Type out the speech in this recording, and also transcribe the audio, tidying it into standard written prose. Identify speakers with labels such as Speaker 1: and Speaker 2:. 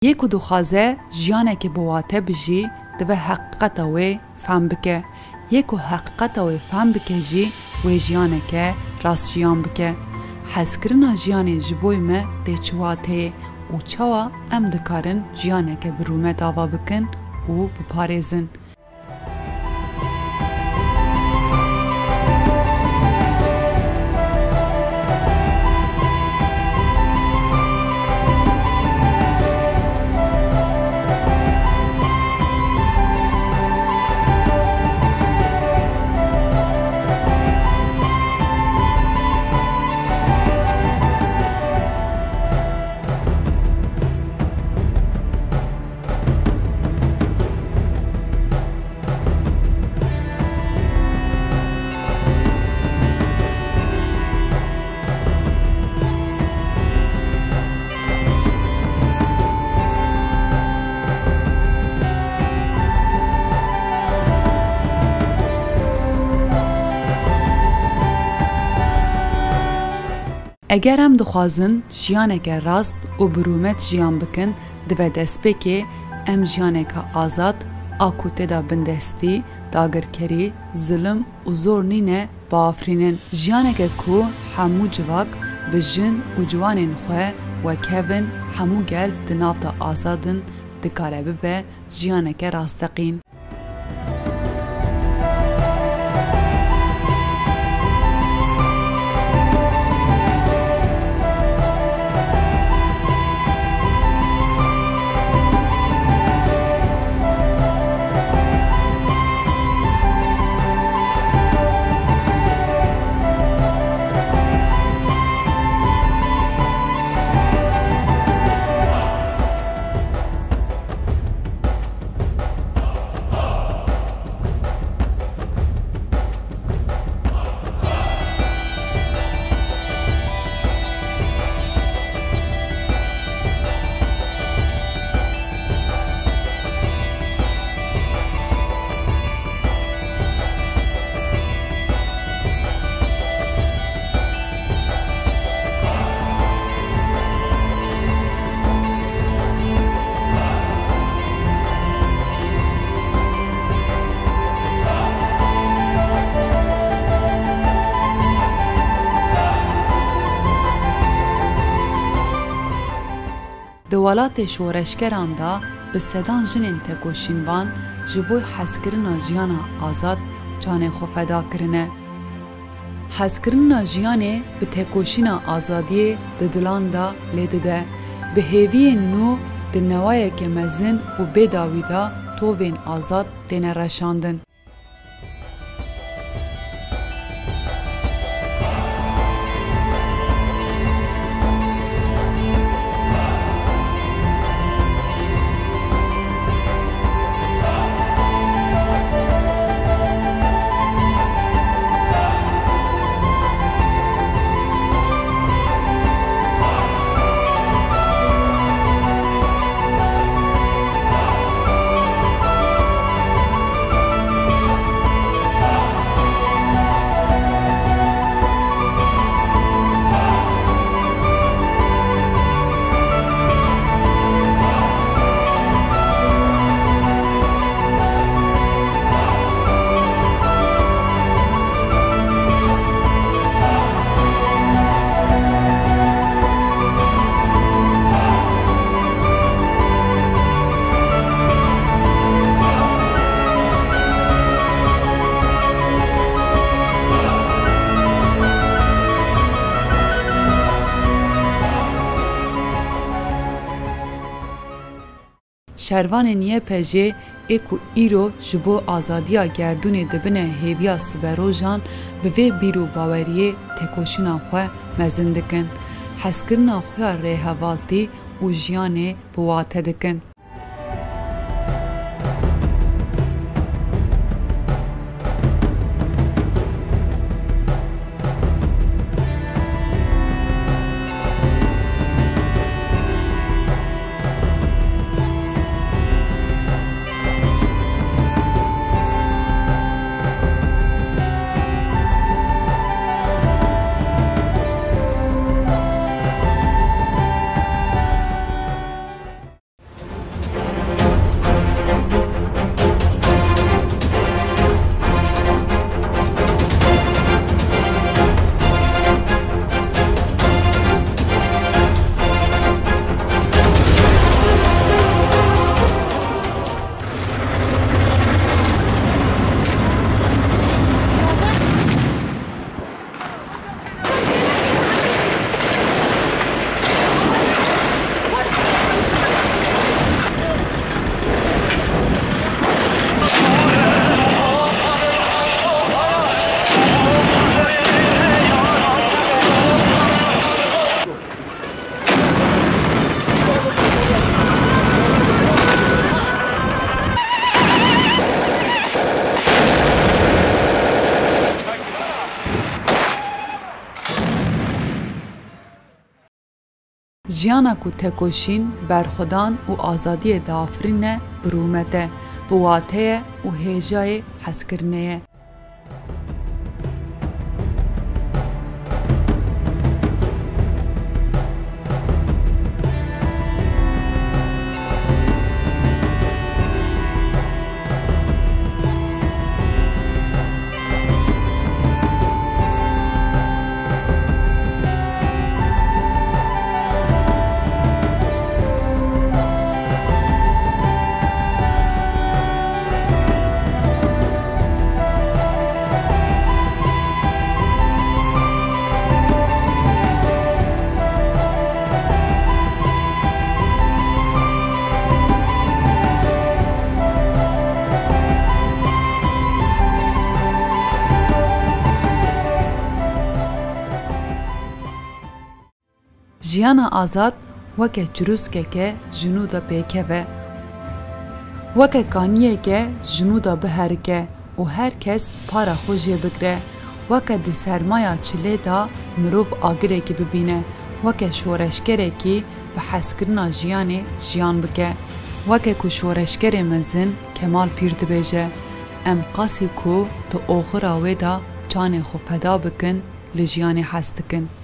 Speaker 1: یه کو دخوازه جیانه که بواته بجی دوه حقیقت وی فهم بکه. یه کو حقیقت وی فهم بکه جی وی جیانه که راست جیان بکه. حس کرنا جیانه جبوی ما ده چواته و چوا ام دکارن جیانه که برومه داوا بکن و بپارزن. اگر هم دخوازن جیانه که راست و برومت جیان بکن دوه دست بکه ام جیانه که آزاد آکوته دا بندستی داگرکری ظلم و زور نینه با آفرینن جیانه که کو همو جواک بجن و جوانین خواه و کهون همو گل دناف دا آزادن دکاره ببه جیانه که راستقین. دوالات شورشگران دا به صدان جنین تکوشینوان جبوی حسکرنا جیانا آزاد جان خو فدا کرنه. حسکرنا جیانه به تکوشینا آزادی ددلان دا لیده به هیوی نو دنوایه که مزن و بداوی دا تووین آزاد دینه رشاندن. شروان نیه پجه اکو ایرو جبو آزادیا گردون دبنه هیویا سبروجان به وی بیرو باوریه تکوشینا خواه مزن دکن. حسکرنا خواه ریحوالتی و جیانه بواته دکن. Jiyana ku tekoşîn, berxwedan û azadiyê diafirîne birûmet e, bi wateyê û hêjayê hezkirinê ye. Jiyana azad weke çirûskeke ji nû de pêkeve. Weke kaniyeke ji nû de biherike û her kes para xwe jê bigire. Weke di sermaya çilê da mirov agirekî bibîne. Weke şoreşgerekî bi hezkirina jiyanê jiyan bike. Weke ku şoreşgerê mezin Kemal Pîr dibêje. Em qasî ku di oxira wê da canê xwe feda bikin li jiyanê hez dikin.